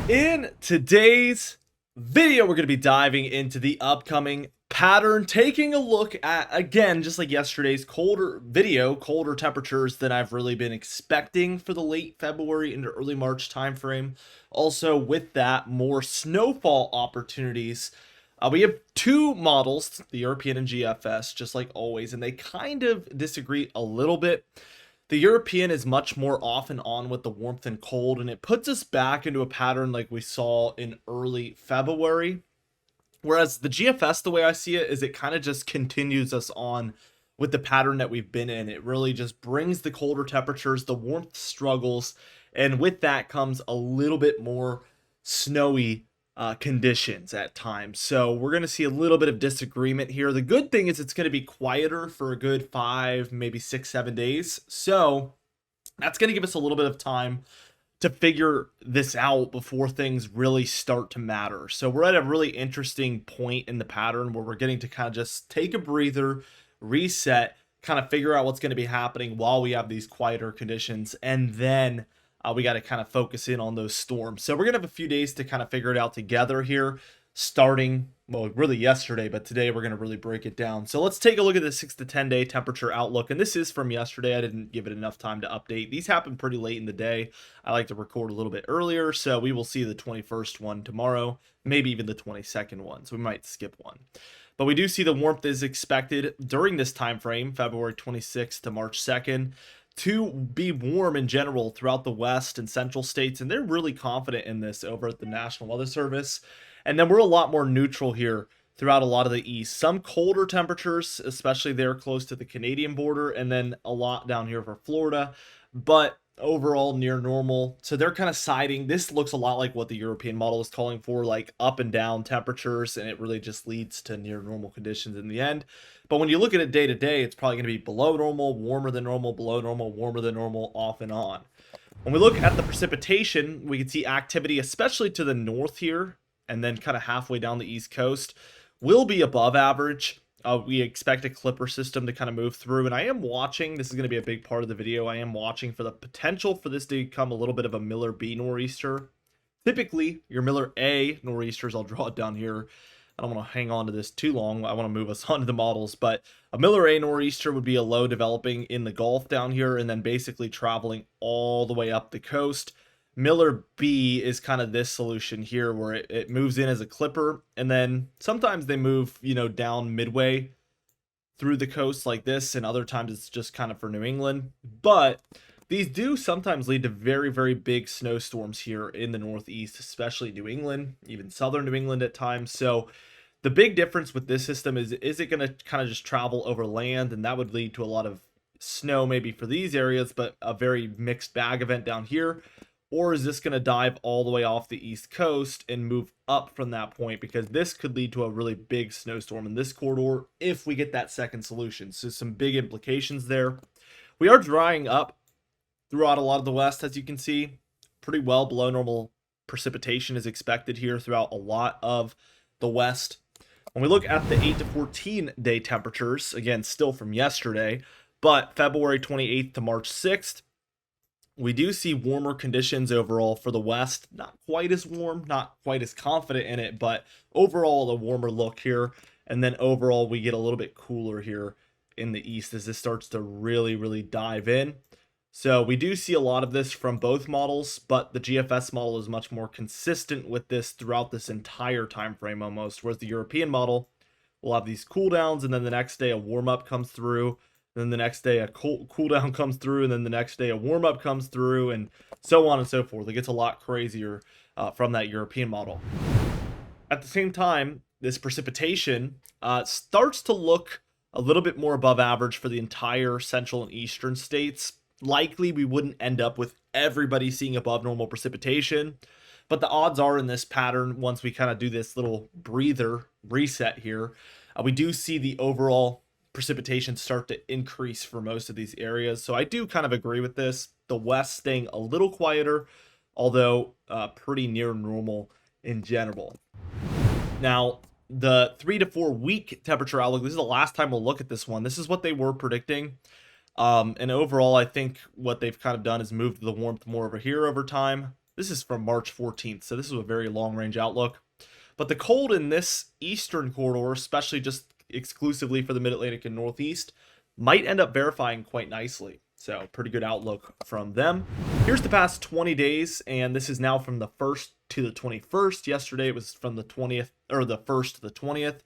In today's video, we're going to be diving into the upcoming pattern, taking a look at, again, just like yesterday's colder temperatures than I've really been expecting for the late February into early March timeframe. Also, with that, more snowfall opportunities. We have two models, the European and GFS, just like always, and they kind of disagree a little bit. The European is much more off and on with the warmth and cold, and it puts us back into a pattern like we saw in early February. Whereas the GFS, the way I see it, is it kind of just continues us on with the pattern that we've been in. It really just brings the colder temperatures, the warmth struggles, and with that comes a little bit more snowy conditions at times. So we're going to see a little bit of disagreement here. The good thing is it's going to be quieter for a good 5, maybe 6, 7 days. So that's going to give us a little bit of time to figure this out before things really start to matter. So we're at a really interesting point in the pattern where we're getting to kind of just take a breather, reset, kind of figure out what's going to be happening while we have these quieter conditions, and then we got to kind of focus in on those storms. So we're going to have a few days to kind of figure it out together here, starting, well, really yesterday, but today we're going to really break it down. So let's take a look at the 6 to 10 day temperature outlook. And this is from yesterday. I didn't give it enough time to update. These happen pretty late in the day. I like to record a little bit earlier. So we will see the 21st one tomorrow, maybe even the 22nd one. So we might skip one. But we do see the warmth is expected during this time frame, February 26th to March 2nd. To be warm in general throughout the west and central states, and they're really confident in this over at the National Weather Service. And then we're a lot more neutral here throughout a lot of the east. Some colder temperatures, especially there close to the Canadian border, and then a lot down here for Florida, but overall near normal. So they're kind of siding. This looks a lot like what the European model is calling for, like up and down temperatures, and it really just leads to near normal conditions in the end. But when you look at it day to day, it's probably going to be below normal, warmer than normal, below normal, warmer than normal, off and on. When we look at the precipitation, we can see activity, especially to the north here, and then kind of halfway down the east coast, will be above average. We expect a clipper system to kind of move through, and I am watching, this is going to be a big part of the video, I am watching for the potential for this to become a little bit of a Miller B nor'easter. Typically, your Miller A nor'easters, I'll draw it down here. I don't want to hang on to this too long. I want to move us on to the models, but a Miller A nor'easter would be a low developing in the Gulf down here and then basically traveling all the way up the coast. Miller B is kind of this solution here where it moves in as a clipper, and then sometimes they move, down midway through the coast like this, and other times it's just kind of for New England. But these do sometimes lead to very, very big snowstorms here in the Northeast, especially New England, even southern New England at times. So the big difference with this system is it going to kind of just travel over land, and that would lead to a lot of snow maybe for these areas, but a very mixed bag event down here. Or is this going to dive all the way off the East Coast and move up from that point? Because this could lead to a really big snowstorm in this corridor if we get that second solution. So some big implications there. We are drying up throughout a lot of the west, as you can see. Pretty well below normal precipitation is expected here throughout a lot of the west. When we look at the 8 to 14 day temperatures, again, still from yesterday, but February 28th to March 6th, we do see warmer conditions overall for the west. Not quite as warm, not quite as confident in it, but overall a warmer look here. And then overall we get a little bit cooler here in the east as this starts to really, really dive in. So we do see a lot of this from both models, but the GFS model is much more consistent with this throughout this entire time frame almost, whereas the European model will have these cool downs, and then the next day a warm up comes through. Then the next day a cool down comes through, and then the next day a warm up comes through, and so on and so forth. It gets a lot crazier from that European model. At the same time, this precipitation starts to look a little bit more above average for the entire central and eastern states. Likely we wouldn't end up with everybody seeing above normal precipitation, but the odds are in this pattern, once we kind of do this little breather reset here, we do see the overall precipitation start to increase for most of these areas. So I do kind of agree with this. The west staying a little quieter, although pretty near normal in general. Now, the 3 to 4 week temperature outlook, this is the last time we'll look at this one. This is what they were predicting. And overall, I think what they've kind of done is moved the warmth more over here over time. This is from March 14th, so this is a very long range outlook. But the cold in this eastern corridor, especially just exclusively for the mid-Atlantic and Northeast, might end up verifying quite nicely. So pretty good outlook from them. Here's the past 20 days, and this is now from the 1st to the 21st. Yesterday it was from the 20th, or the 1st to the 20th.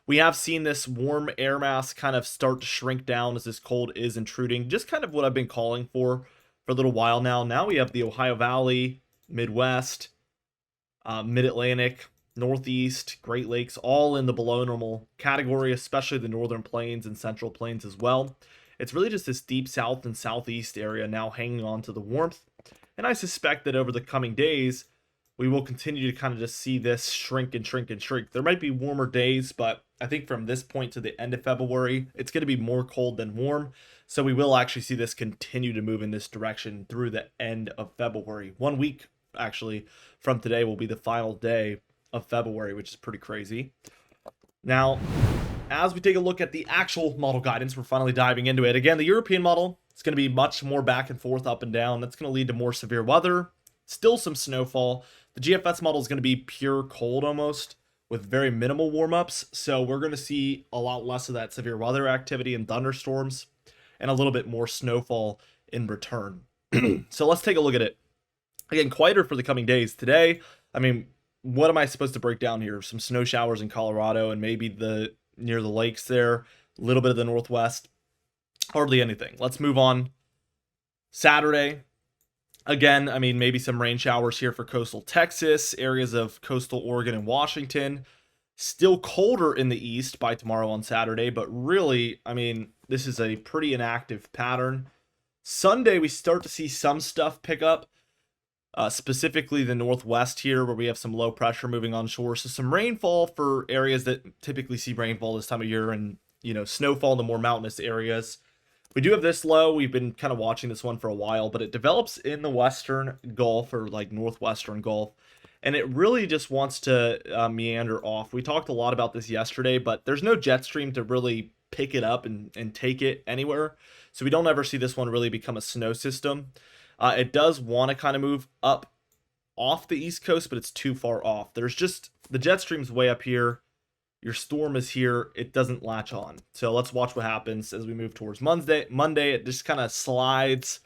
We have seen this warm air mass kind of start to shrink down as this cold is intruding. Just kind of what I've been calling for a little while now. Now we have the Ohio Valley, Midwest, Mid-Atlantic, Northeast, Great Lakes, all in the below normal category, especially the northern plains and central plains as well. It's really just this deep south and southeast area now hanging on to the warmth. And I suspect that over the coming days, we will continue to kind of just see this shrink and shrink and shrink. There might be warmer days, but I think from this point to the end of February, it's going to be more cold than warm. So we will actually see this continue to move in this direction through the end of February. 1 week, actually, from today will be the final day of February, which is pretty crazy. Now, as we take a look at the actual model guidance, we're finally diving into it. Again, the European model, it's going to be much more back and forth, up and down. That's going to lead to more severe weather, still some snowfall. The GFS model is going to be pure cold almost, with very minimal warm-ups. So we're going to see a lot less of that severe weather activity and thunderstorms, and a little bit more snowfall in return. So let's take a look at it. Again, quieter for the coming days. Today, I mean, what am I supposed to break down here? Some snow showers in Colorado and maybe near the lakes there, a little bit of the Northwest, hardly anything. Let's move on. Saturday, again, I mean, maybe some rain showers here for coastal Texas, areas of coastal Oregon and Washington. Still colder in the east by tomorrow on Saturday, but really, I mean, this is a pretty inactive pattern. Sunday, we start to see some stuff pick up. Specifically the Northwest here, where we have some low pressure moving onshore. So some rainfall for areas that typically see rainfall this time of year, and, you know, snowfall in the more mountainous areas. We do have this low. We've been kind of watching this one for a while, but it develops in the Western Gulf, or like Northwestern Gulf, and it really just wants to meander off. We talked a lot about this yesterday, but there's no jet stream to really pick it up and take it anywhere. So we don't ever see this one really become a snow system. It does want to kind of move up off the East Coast, but it's too far off. There's just, the jet stream's way up here. Your storm is here. It doesn't latch on. So let's watch what happens as we move towards Monday. It just kind of slides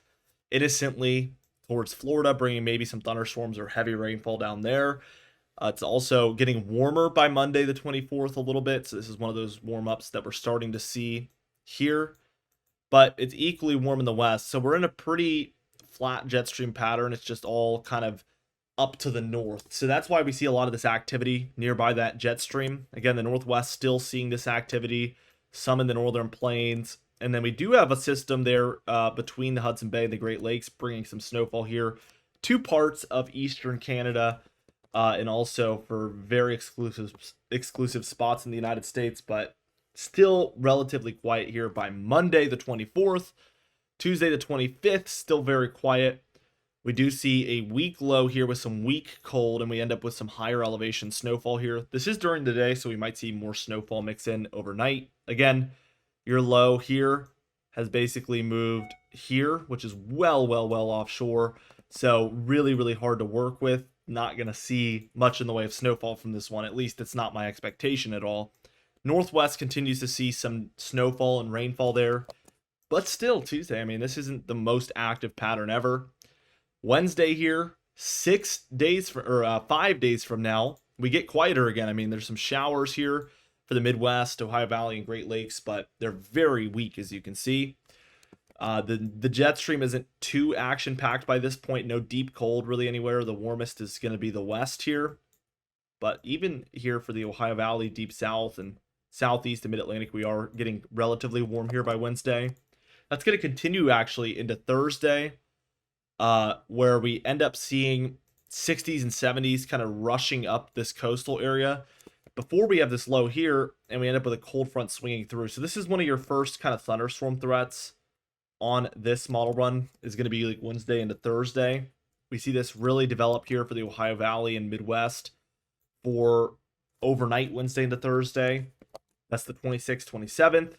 innocently towards Florida, bringing maybe some thunderstorms or heavy rainfall down there. It's also getting warmer by Monday the 24th a little bit. So this is one of those warm-ups that we're starting to see here. But it's equally warm in the west. So we're in a pretty flat jet stream pattern. It's just all kind of up to the north. So that's why we see a lot of this activity nearby that jet stream. Again, the Northwest still seeing this activity, some in the northern plains. And then we do have a system there between the Hudson Bay and the Great Lakes, bringing some snowfall here to parts of eastern Canada, and also for very exclusive spots in the United States, but still relatively quiet here by Monday the 24th. Tuesday the 25th, still very quiet. We do see a weak low here with some weak cold, and we end up with some higher elevation snowfall here. This is during the day, so we might see more snowfall mix in overnight. Again, your low here has basically moved here, which is well offshore. So really, really hard to work with. Not going to see much in the way of snowfall from this one. At least it's not my expectation at all. Northwest continues to see some snowfall and rainfall there. But still, Tuesday, I mean, this isn't the most active pattern ever. Wednesday here, 5 days from now, we get quieter again. I mean, there's some showers here for the Midwest, Ohio Valley, and Great Lakes, but they're very weak, as you can see. The jet stream isn't too action-packed by this point. No deep cold really anywhere. The warmest is going to be the west here. But even here for the Ohio Valley, deep south, and southeast and mid-Atlantic, we are getting relatively warm here by Wednesday. That's going to continue actually into Thursday, where we end up seeing 60s and 70s kind of rushing up this coastal area before we have this low here, and we end up with a cold front swinging through. So this is one of your first kind of thunderstorm threats on this model run, is going to be like Wednesday into Thursday. We see this really develop here for the Ohio Valley and Midwest for overnight Wednesday into Thursday. That's the 26th, 27th.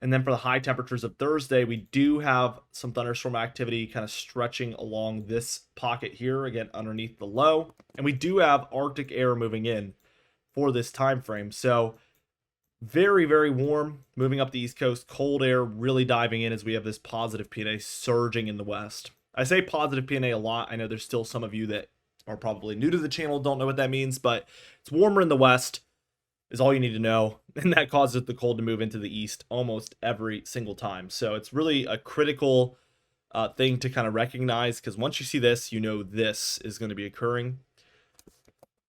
And then for the high temperatures of Thursday, we do have some thunderstorm activity kind of stretching along this pocket here, again, underneath the low. And we do have Arctic air moving in for this time frame. So very, very warm moving up the East Coast, cold air really diving in as we have this positive PNA surging in the West. I say positive PNA a lot. I know there's still some of you that are probably new to the channel, don't know what that means, but it's warmer in the West is all you need to know. And that causes the cold to move into the East almost every single time. So it's really a critical thing to kind of recognize, because once you see this, you know this is going to be occurring.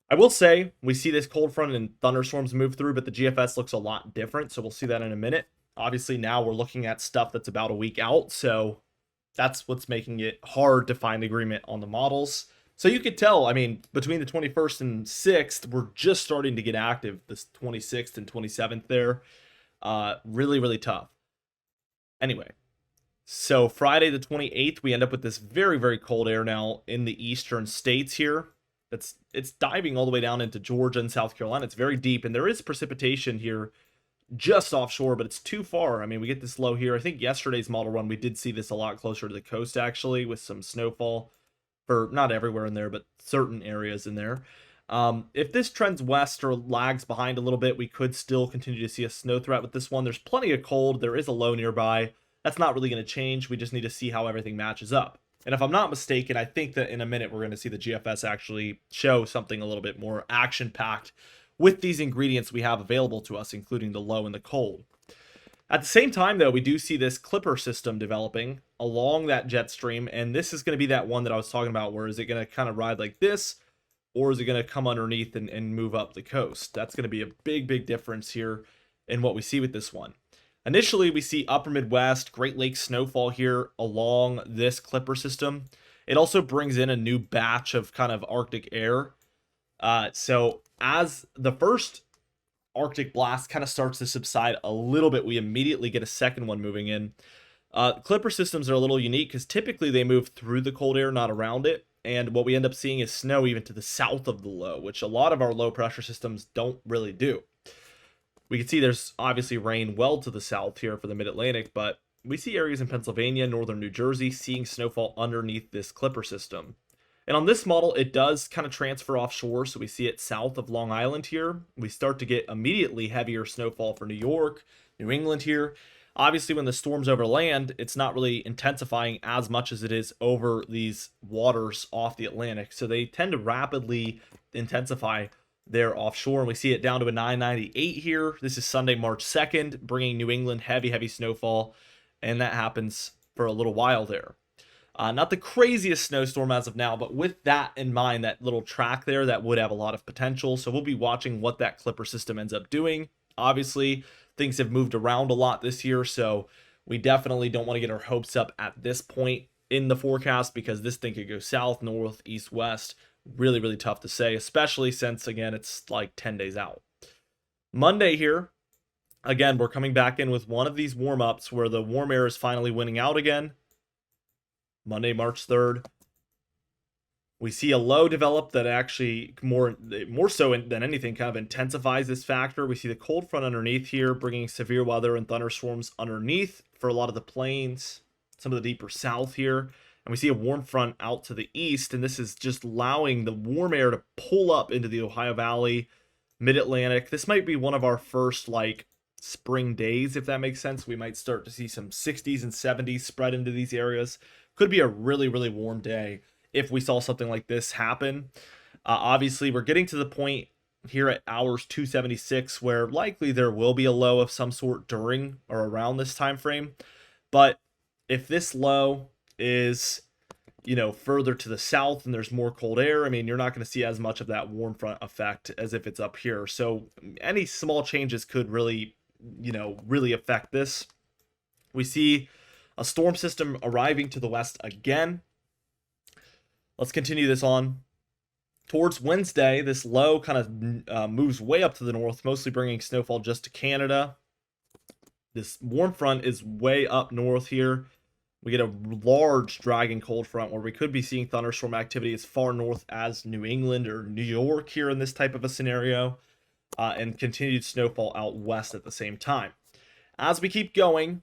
I will say we see this cold front and thunderstorms move through, but the GFS looks a lot different. So we'll see that in a minute. Obviously, now we're looking at stuff that's about a week out. So that's what's making it hard to find agreement on the models. So you could tell, I mean, between the 21st and 6th, we're just starting to get active. This 26th and 27th there. Really, really tough. Anyway, so Friday the 28th, we end up with this very, very cold air now in the eastern states here. It's diving all the way down into Georgia and South Carolina. It's very deep, and there is precipitation here just offshore, but it's too far. I mean, we get this low here. I think yesterday's model run, we did see this a lot closer to the coast, actually, with some snowfall for not everywhere in there, but certain areas in there. If this trends west or lags behind a little bit, we could still continue to see a snow threat with this one. There's plenty of cold. There is a low nearby. That's not really going to change. We just need to see how everything matches up. And if I'm not mistaken, I think that in a minute we're going to see the GFS actually show something a little bit more action-packed with these ingredients we have available to us, including the low and the cold. At the same time, though, we do see this clipper system developing along that jet stream, and this is going to be that one that I was talking about, where is it going to kind of ride like this, or is it going to come underneath and move up the coast? That's going to be a big, big difference here in what we see with this one. Initially, we see upper Midwest, Great Lakes snowfall here along this clipper system. It also brings in a new batch of kind of Arctic air. So as the first Arctic blast kind of starts to subside a little bit, we immediately get a second one moving in. Clipper systems are a little unique because typically they move through the cold air, not around it. And what we end up seeing is snow even to the south of the low, which a lot of our low pressure systems don't really do. We can see there's obviously rain well to the south here for the mid-Atlantic, but we see areas in Pennsylvania, northern New Jersey, seeing snowfall underneath this clipper system. And on this model, it does kind of transfer offshore, so we see it south of Long Island here. We start to get immediately heavier snowfall for New York, New England here. Obviously, when the storm's over land, it's not really intensifying as much as it is over these waters off the Atlantic. So they tend to rapidly intensify there offshore, and we see it down to a 998 here. This is Sunday, March 2nd, bringing New England heavy snowfall, and that happens for a little while there. Not the craziest snowstorm as of now, but with that in mind, that little track there, that would have a lot of potential. So we'll be watching what that clipper system ends up doing. Obviously, things have moved around a lot this year, so we definitely don't want to get our hopes up at this point in the forecast, because this thing could go south, north, east, west. Really, really tough to say, especially since, again, it's like 10 days out. Monday here, again, we're coming back in with one of these warm-ups where the warm air is finally winning out again. Monday, March 3rd. We see a low develop that actually more so than anything kind of intensifies this factor. We see the cold front underneath here, bringing severe weather and thunderstorms underneath for a lot of the plains, some of the deeper south here. And we see a warm front out to the east, and this is just allowing the warm air to pull up into the Ohio Valley, Mid-Atlantic. This might be one of our first, like, spring days, if that makes sense. We might start to see some 60s and 70s spread into these areas. Could be a really, really warm day if we saw something like this happen. Obviously, we're getting to the point here at hours 276 where likely there will be a low of some sort during or around this time frame. But if this low is, further to the south and there's more cold air, I mean, you're not going to see as much of that warm front effect as if it's up here. So any small changes could really affect this. We see a storm system arriving to the west again. Let's continue this on. Towards Wednesday, this low kind of moves way up to the north, mostly bringing snowfall just to Canada. This warm front is way up north here. We get a large dragging cold front where we could be seeing thunderstorm activity as far north as New England or New York here in this type of a scenario, and continued snowfall out west at the same time. As we keep going,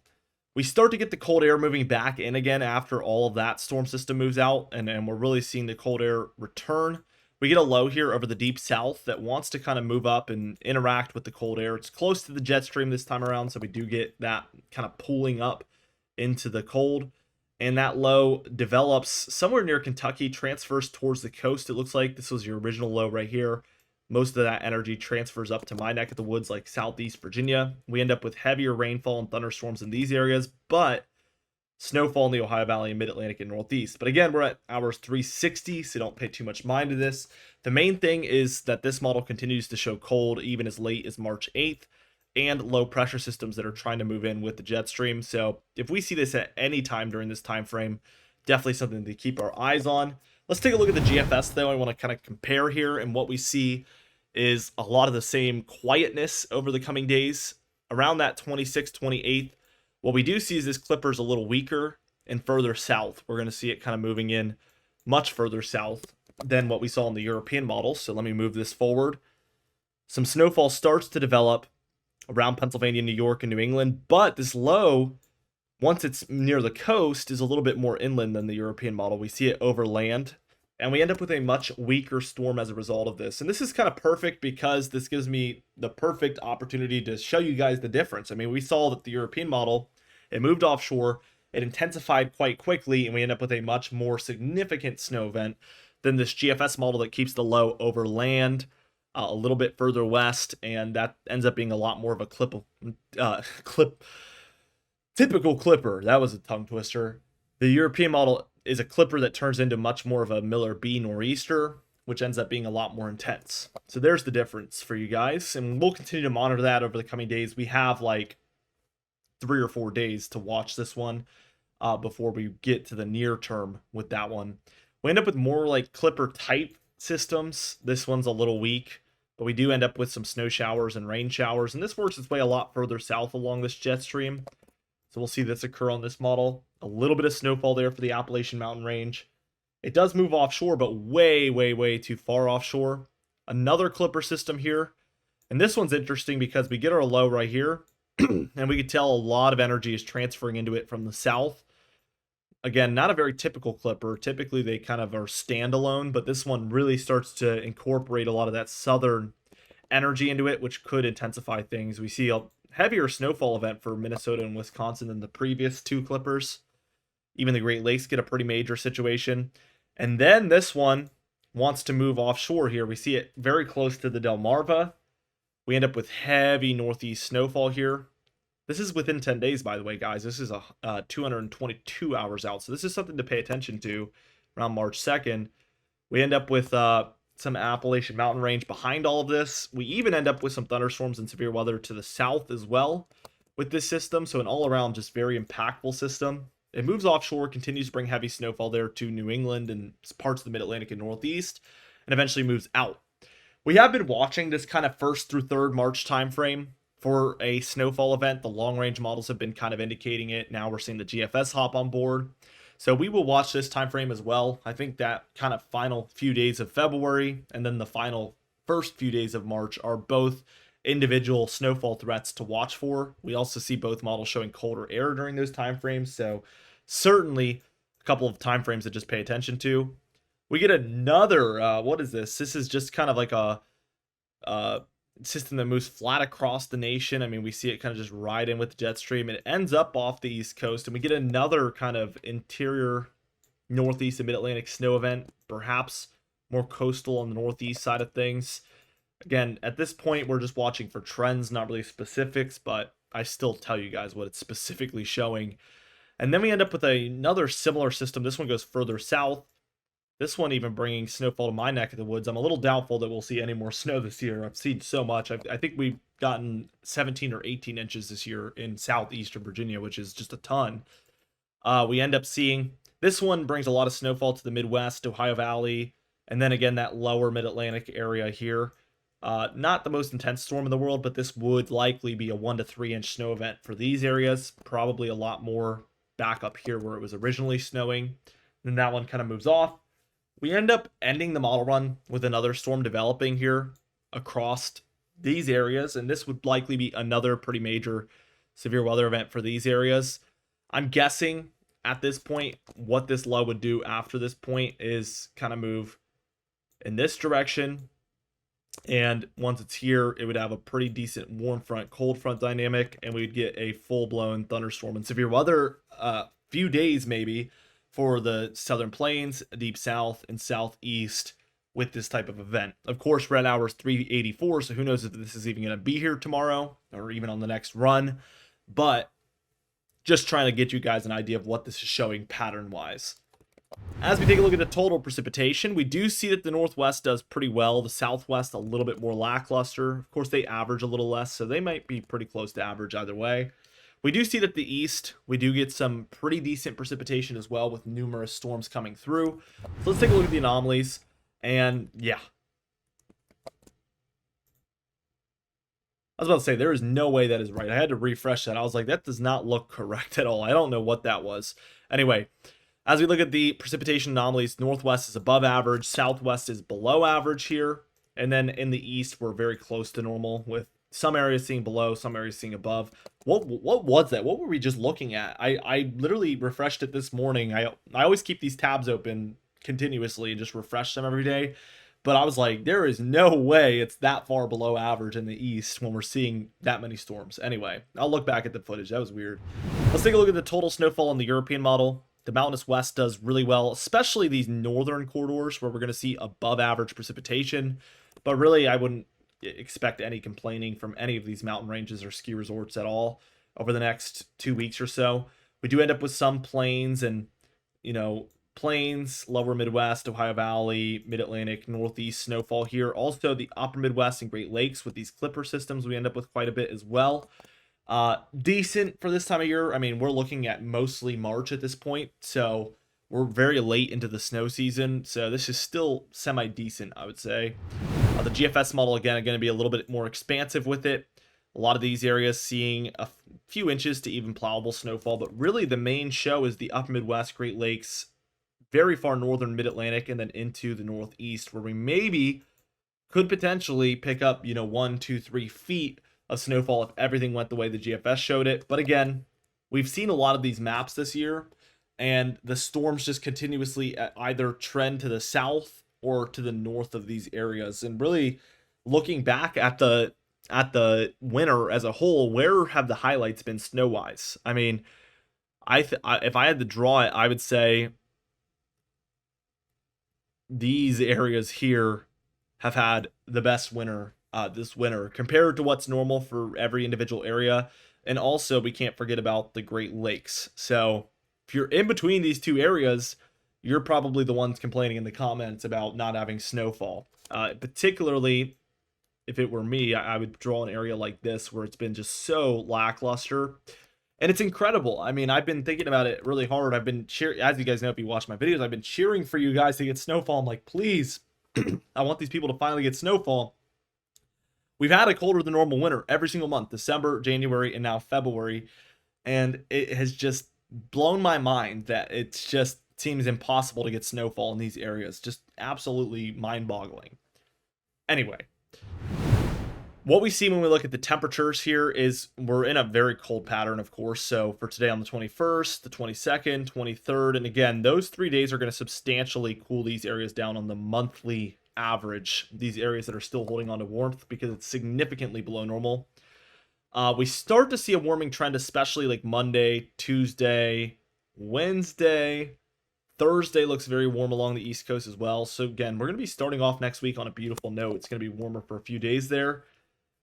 we start to get the cold air moving back in again after all of that storm system moves out, and we're really seeing the cold air return. We get a low here over the deep south that wants to kind of move up and interact with the cold air. It's close to the jet stream this time around, so we do get that kind of pulling up into the cold. And that low develops somewhere near Kentucky, transfers towards the coast. It looks like this was your original low right here. Most of that energy transfers up to my neck of the woods, like Southeast Virginia. We end up with heavier rainfall and thunderstorms in these areas, but snowfall in the Ohio Valley and Mid-Atlantic and Northeast. But again, we're at hours 360, so don't pay too much mind to this. The main thing is that this model continues to show cold even as late as March 8th, and low pressure systems that are trying to move in with the jet stream. So if we see this at any time during this time frame, definitely something to keep our eyes on. Let's take a look at the GFS though. I want to kind of compare here, and what we see is a lot of the same quietness over the coming days. Around that 26th, 28th, what we do see is this clipper's a little weaker and further south. We're going to see it kind of moving in much further south than what we saw in the European model. So let me move this forward. Some snowfall starts to develop around Pennsylvania, New York, and New England, but this low, once it's near the coast, is a little bit more inland than the European model. We see it over land, and we end up with a much weaker storm as a result of this. And this is kind of perfect because this gives me the perfect opportunity to show you guys the difference. I mean, we saw that the European model, it moved offshore, it intensified quite quickly, and we end up with a much more significant snow event than this GFS model that keeps the low over land, a little bit further west, and that ends up being a lot more of a typical clipper. That was a tongue twister. The European model is a clipper that turns into much more of a Miller B nor'easter, which ends up being a lot more intense. So there's the difference for you guys, and we'll continue to monitor that over the coming days. We have like 3 or 4 days to watch this one before we get to the near term with that one. We end up with more like clipper type systems. This one's a little weak, but we do end up with some snow showers and rain showers, and this works its way a lot further south along this jet stream. So we'll see this occur on this model. A little bit of snowfall there for the Appalachian Mountain Range. It does move offshore, but way, way, way too far offshore. Another clipper system here. And this one's interesting because we get our low right here, and we can tell a lot of energy is transferring into it from the south. Again, not a very typical clipper. Typically, they kind of are standalone, but this one really starts to incorporate a lot of that southern energy into it, which could intensify things. We see a heavier snowfall event for Minnesota and Wisconsin than the previous 2 clippers. Even the Great Lakes get a pretty major situation. And then this one wants to move offshore here. We see it very close to the Delmarva. We end up with heavy northeast snowfall here. This is within 10 days, by the way, guys. This is 222 hours out. So this is something to pay attention to around March 2nd. We end up with some Appalachian Mountain Range behind all of this. We even end up with some thunderstorms and severe weather to the south as well with this system. So an all-around just very impactful system. It moves offshore, continues to bring heavy snowfall there to New England and parts of the Mid-Atlantic and Northeast, and eventually moves out. We have been watching this kind of 1st through 3rd March timeframe for a snowfall event. The long-range models have been kind of indicating it. Now we're seeing the GFS hop on board. So we will watch this time frame as well. I think that kind of final few days of February and then the final first few days of March are both individual snowfall threats to watch for. We also see both models showing colder air during those time frames. So certainly a couple of time frames to just pay attention to. We get another, what is this? This is just kind of like a system that moves flat across the nation. I mean, we see it kind of just ride in with the jet stream. It ends up off the East Coast, and we get another kind of interior Northeast and Mid-Atlantic snow event, perhaps more coastal on the Northeast side of things. Again, at this point, we're just watching for trends, not really specifics, but I still tell you guys what it's specifically showing. And then we end up with another similar system. This one goes further south. This one even bringing snowfall to my neck of the woods. I'm a little doubtful that we'll see any more snow this year. I've seen so much. I think we've gotten 17 or 18 inches this year in southeastern Virginia, which is just a ton. We end up seeing this one brings a lot of snowfall to the Midwest, Ohio Valley, and then again that lower Mid-Atlantic area here. Not the most intense storm in the world, but this would likely be a 1 to 3 inch snow event for these areas. Probably a lot more back up here where it was originally snowing. Then that one kind of moves off. We end up ending the model run with another storm developing here across these areas, and this would likely be another pretty major severe weather event for these areas. I'm guessing at this point, what this low would do after this point is kind of move in this direction. And once it's here, it would have a pretty decent warm front, cold front dynamic, and we'd get a full-blown thunderstorm and severe weather few days maybe for the southern plains, deep south, and southeast with this type of event. Of course, red hour is 384, so who knows if this is even going to be here tomorrow or even on the next run. But just trying to get you guys an idea of what this is showing pattern-wise. As we take a look at the total precipitation, we do see that the northwest does pretty well. The southwest a little bit more lackluster. Of course, they average a little less, so they might be pretty close to average either way. We do see that the east, we do get some pretty decent precipitation as well with numerous storms coming through. So let's take a look at the anomalies. And yeah. I was about to say, there is no way that is right. I had to refresh that. I was like, that does not look correct at all. I don't know what that was. Anyway, as we look at the precipitation anomalies, northwest is above average, southwest is below average here, and then in the east we're very close to normal with some areas seeing below, some areas seeing above. What was that? What were we just looking at? I literally refreshed it this morning. I always keep these tabs open continuously and just refresh them every day. But I was like, there is no way it's that far below average in the east when we're seeing that many storms. Anyway, I'll look back at the footage. That was weird. Let's take a look at the total snowfall in the European model. The mountainous west does really well, especially these northern corridors where we're going to see above average precipitation. But really, I wouldn't expect any complaining from any of these mountain ranges or ski resorts at all over the next 2 weeks or so. We do end up with some plains and, plains, lower Midwest, Ohio Valley, Mid-Atlantic, Northeast snowfall here. Also, the upper Midwest and Great Lakes with these clipper systems, we end up with quite a bit as well. Decent for this time of year. I mean, we're looking at mostly March at this point, so we're very late into the snow season, so this is still semi-decent, I would say. The GFS model, again, are going to be a little bit more expansive with it. A lot of these areas seeing a few inches to even plowable snowfall, but really the main show is the upper Midwest, Great Lakes, very far northern Mid-Atlantic, and then into the Northeast, where we maybe could potentially pick up, 1, 2, 3 feet of snowfall if everything went the way the GFS showed it. But again, we've seen a lot of these maps this year, and the storms just continuously either trend to the south or to the north of these areas. And really looking back at the winter as a whole, where have the highlights been snow-wise? I mean, if I had to draw it, I would say these areas here have had the best winter this winter compared to what's normal for every individual area. And also, we can't forget about the Great Lakes. So if you're in between these two areas, you're probably the ones complaining in the comments about not having snowfall. Particularly, if it were me, I would draw an area like this where it's been just so lackluster. And it's incredible. I mean, I've been thinking about it really hard. I've been cheering, as you guys know if you watch my videos, I've been cheering for you guys to get snowfall. I'm like, please, I want these people to finally get snowfall. We've had a colder than normal winter every single month, December, January, and now February. And it has just blown my mind that it just seems impossible to get snowfall in these areas. Just absolutely mind-boggling. Anyway, what we see when we look at the temperatures here is we're in a very cold pattern, of course. So for today on the 21st, the 22nd, 23rd, and again, those 3 days are going to substantially cool these areas down on the monthly average, these areas that are still holding on to warmth, because it's significantly below normal. We start to see a warming trend, especially like Monday, Tuesday, Wednesday. Thursday looks very warm along the East Coast as well. So again, we're going to be starting off next week on a beautiful note. It's going to be warmer for a few days there.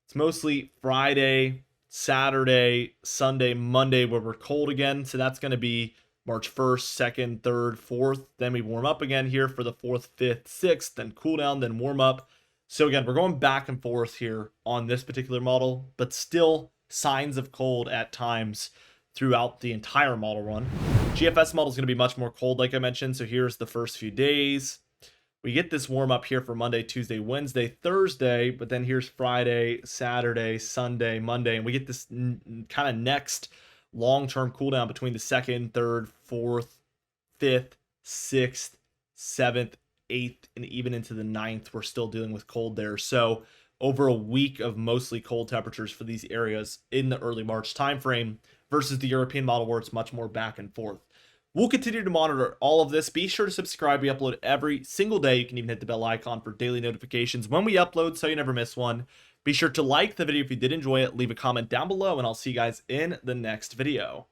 It's mostly Friday, Saturday, Sunday, Monday where we're cold again. So that's going to be March 1st, 2nd, 3rd, 4th. Then we warm up again here for the 4th, 5th, 6th, then cool down, then warm up. So again, we're going back and forth here on this particular model, but still signs of cold at times throughout the entire model run. GFS model is going to be much more cold, like I mentioned. So here's the first few days. We get this warm up here for Monday, Tuesday, Wednesday, Thursday, but then here's Friday, Saturday, Sunday, Monday, and we get this kind of next long-term cool down between the 2nd, 3rd, 4th, 5th, 6th, 7th, 8th, and even into the 9th. We're still dealing with cold there. So over a week of mostly cold temperatures for these areas in the early March timeframe versus the European model where it's much more back and forth. We'll continue to monitor all of this. Be sure to subscribe. We upload every single day. You can even hit the bell icon for daily notifications when we upload so you never miss one. Be sure to like the video if you did enjoy it. Leave a comment down below, and I'll see you guys in the next video.